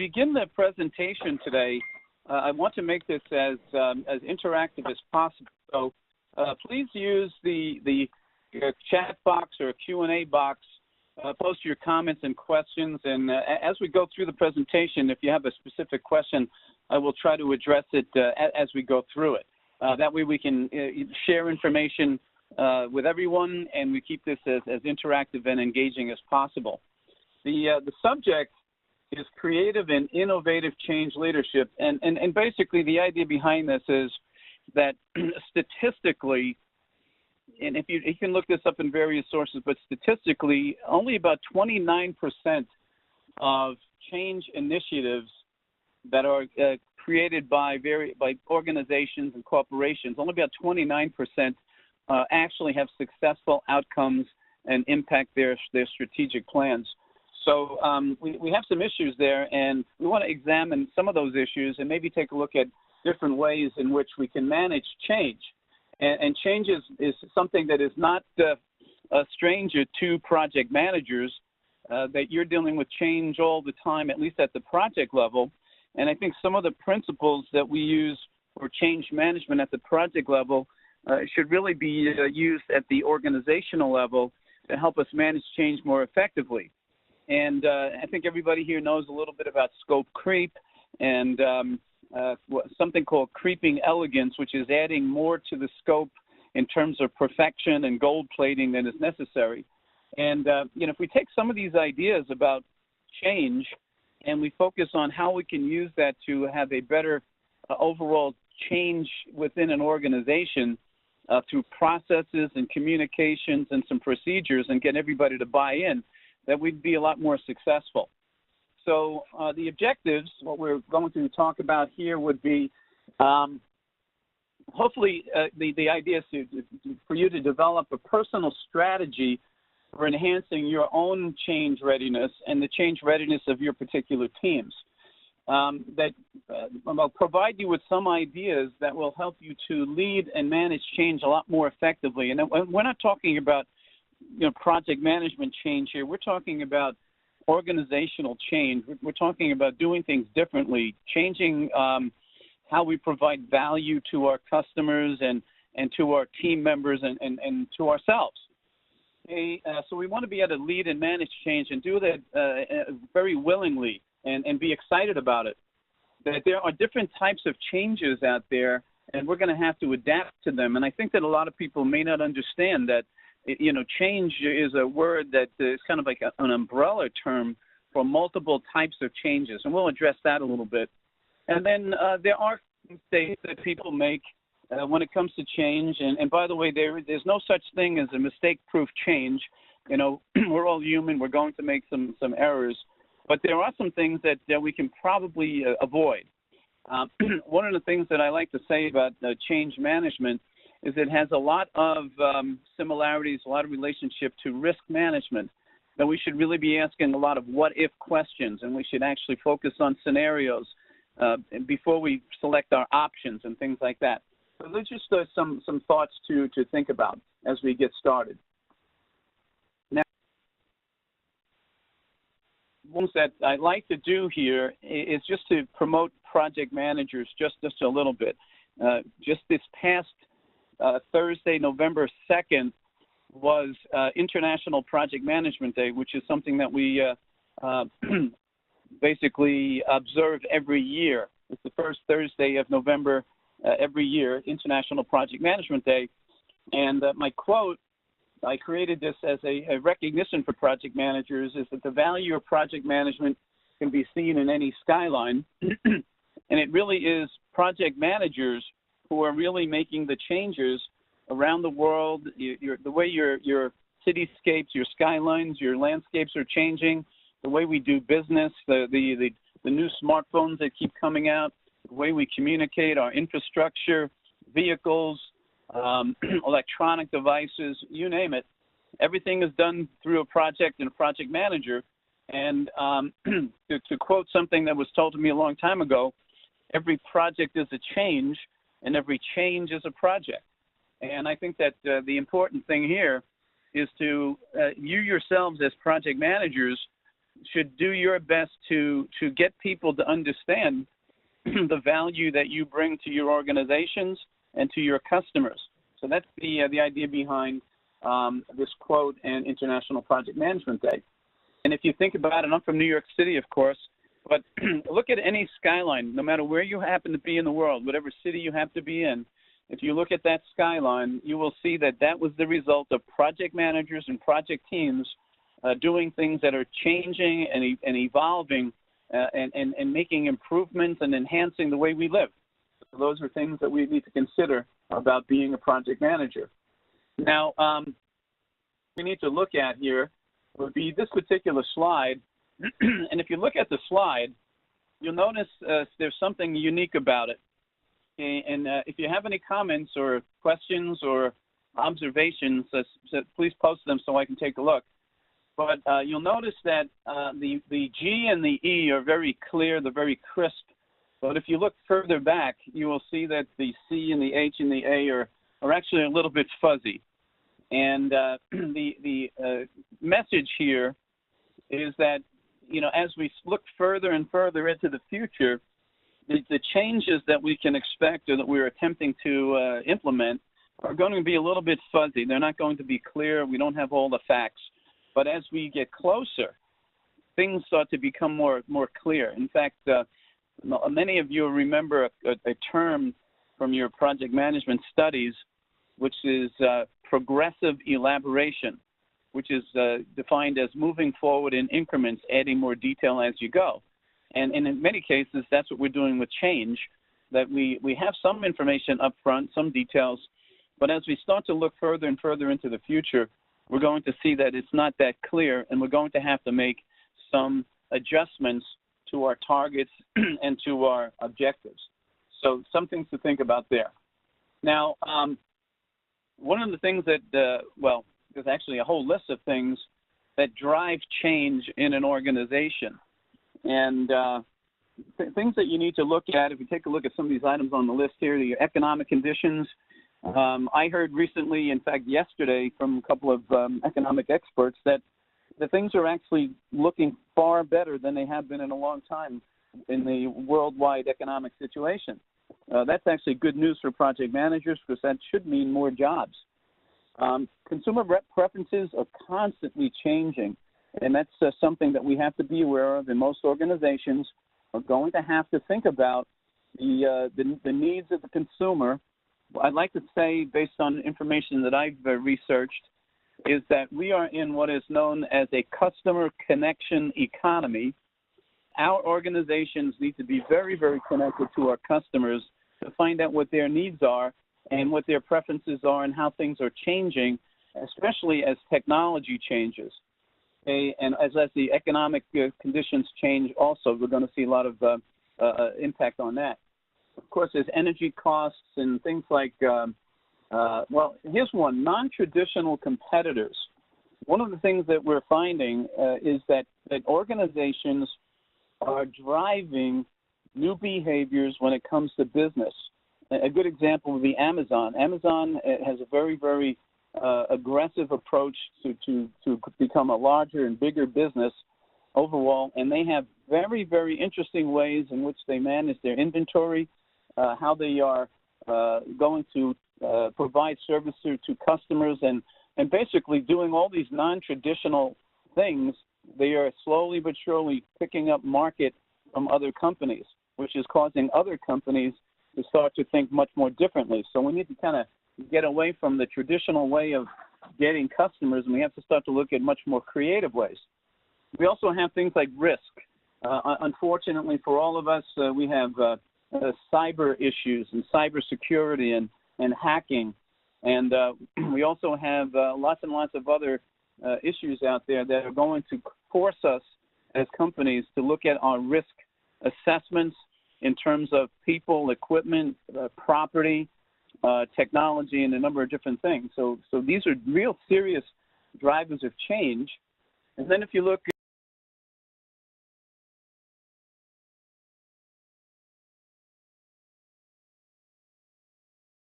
begin the presentation today, I want to make this as interactive as possible. So please use the chat box or Q&A box. Post your comments and questions, and as we go through the presentation, if you have a specific question, I will try to address it as we go through it. That way we can share information with everyone, and we keep this as interactive and engaging as possible. The subject is creative and innovative change leadership, and basically the idea behind this is that statistically, and if you can look this up in various sources, but statistically, only about 29% of change initiatives that are created by organizations and corporations, only about 29% actually have successful outcomes and impact their strategic plans. So we have some issues there, and we want to examine some of those issues and maybe take a look at different ways in which we can manage change. And change is something that is not a stranger to project managers, that you're dealing with change all the time, at least at the project level. And I think some of the principles that we use for change management at the project level should really be used at the organizational level to help us manage change more effectively. And I think everybody here knows a little bit about scope creep and something called creeping elegance, which is adding more to the scope in terms of perfection and gold plating than is necessary. And if we take some of these ideas about change and we focus on how we can use that to have a better overall change within an organization through processes and communications and some procedures and get everybody to buy in, that we'd be a lot more successful. So the objectives, what we're going to talk about here would be hopefully the idea is for you to develop a personal strategy for enhancing your own change readiness and the change readiness of your particular teams. That will provide you with some ideas that will help you to lead and manage change a lot more effectively. And we're not talking about project management change here. We're talking about organizational change. We're talking about doing things differently, changing how we provide value to our customers and to our team members and to ourselves. So we want to be able to lead and manage change and do that very willingly and be excited about it. That there are different types of changes out there, and we're going to have to adapt to them. And I think that a lot of people may not understand that change is a word that is kind of like an umbrella term for multiple types of changes, and we'll address that a little bit. And then there are mistakes that people make when it comes to change, and by the way, there's no such thing as a mistake-proof change. We're all human. We're going to make some errors, but there are some things that we can probably avoid. One of the things that I like to say about change management is it has a lot of similarities, a lot of relationship to risk management, that we should really be asking a lot of what-if questions, and we should actually focus on scenarios before we select our options and things like that. So there's just some thoughts to think about as we get started. Now, one that I like to do here is just to promote project managers just a little bit. Just this past Thursday, November 2nd, was International Project Management Day, which is something that we basically observe every year. It's the first Thursday of November every year, International Project Management Day. And my quote, I created this as a recognition for project managers, is that the value of project management can be seen in any skyline. And it really is project managers who are really making the changes around the world. The way your cityscapes, your skylines, your landscapes are changing, the way we do business, the new smartphones that keep coming out, the way we communicate, our infrastructure, vehicles, electronic devices, you name it. Everything is done through a project and a project manager. And to quote something that was told to me a long time ago, every project is a change, and every change is a project. And I think that the important thing here is to you yourselves as project managers should do your best to get people to understand the value that you bring to your organizations and to your customers. So that's the idea behind this quote and International Project Management Day. And if you think about it, I'm from New York City, of course, but look at any skyline, no matter where you happen to be in the world, whatever city you have to be in, if you look at that skyline, you will see that that was the result of project managers and project teams doing things that are changing and evolving and making improvements and enhancing the way we live. So those are things that we need to consider about being a project manager. Now, we need to look at here would be this particular slide. And if you look at the slide, you'll notice there's something unique about it. And if you have any comments or questions or observations, please post them so I can take a look. But you'll notice that the G and the E are very clear, they're very crisp. But if you look further back, you will see that the C and the H and the A are actually a little bit fuzzy. And the message here is that, you know, as we look further and further into the future, the changes that we can expect or that we're attempting to implement are going to be a little bit fuzzy. They're not going to be clear. We don't have all the facts. But as we get closer, things start to become more clear. In fact, many of you remember a term from your project management studies, which is progressive elaboration, which is defined as moving forward in increments, adding more detail as you go. And in many cases, that's what we're doing with change, that we have some information up front, some details, but as we start to look further and further into the future, we're going to see that it's not that clear, and we're going to have to make some adjustments to our targets and to our objectives. So some things to think about there. Now, one of the things that, well, there's actually a whole list of things that drive change in an organization. And things that you need to look at, if you take a look at some of these items on the list here, the economic conditions. I heard recently, in fact yesterday, from a couple of economic experts that the things are actually looking far better than they have been in a long time in the worldwide economic situation. That's actually good news for project managers because that should mean more jobs. Consumer preferences are constantly changing, and that's something that we have to be aware of, and most organizations are going to have to think about the needs of the consumer. I'd like to say, based on information that I've researched, is that we are in what is known as a customer connection economy. Our organizations need to be very, very connected to our customers to find out what their needs are and what their preferences are and how things are changing, especially as technology changes. Okay? And as the economic conditions change also, we're going to see a lot of impact on that. Of course, there's energy costs and things like, well, here's one, non-traditional competitors. One of the things that we're finding is that organizations are driving new behaviors when it comes to business. A good example would be Amazon. Amazon has a very, very aggressive approach to become a larger and bigger business overall, and they have very, very interesting ways in which they manage their inventory, how they are going to provide service to customers, and basically doing all these non-traditional things. They are slowly but surely picking up market from other companies, which is causing other companies to start to think much more differently. So we need to kind of get away from the traditional way of getting customers, and we have to start to look at much more creative ways. We also have things like risk. Unfortunately for all of us, we have cyber issues and cyber security and hacking. And we also have lots and lots of other issues out there that are going to force us as companies to look at our risk assessments in terms of people, equipment, property, technology, and a number of different things. So these are real serious drivers of change. And then if you look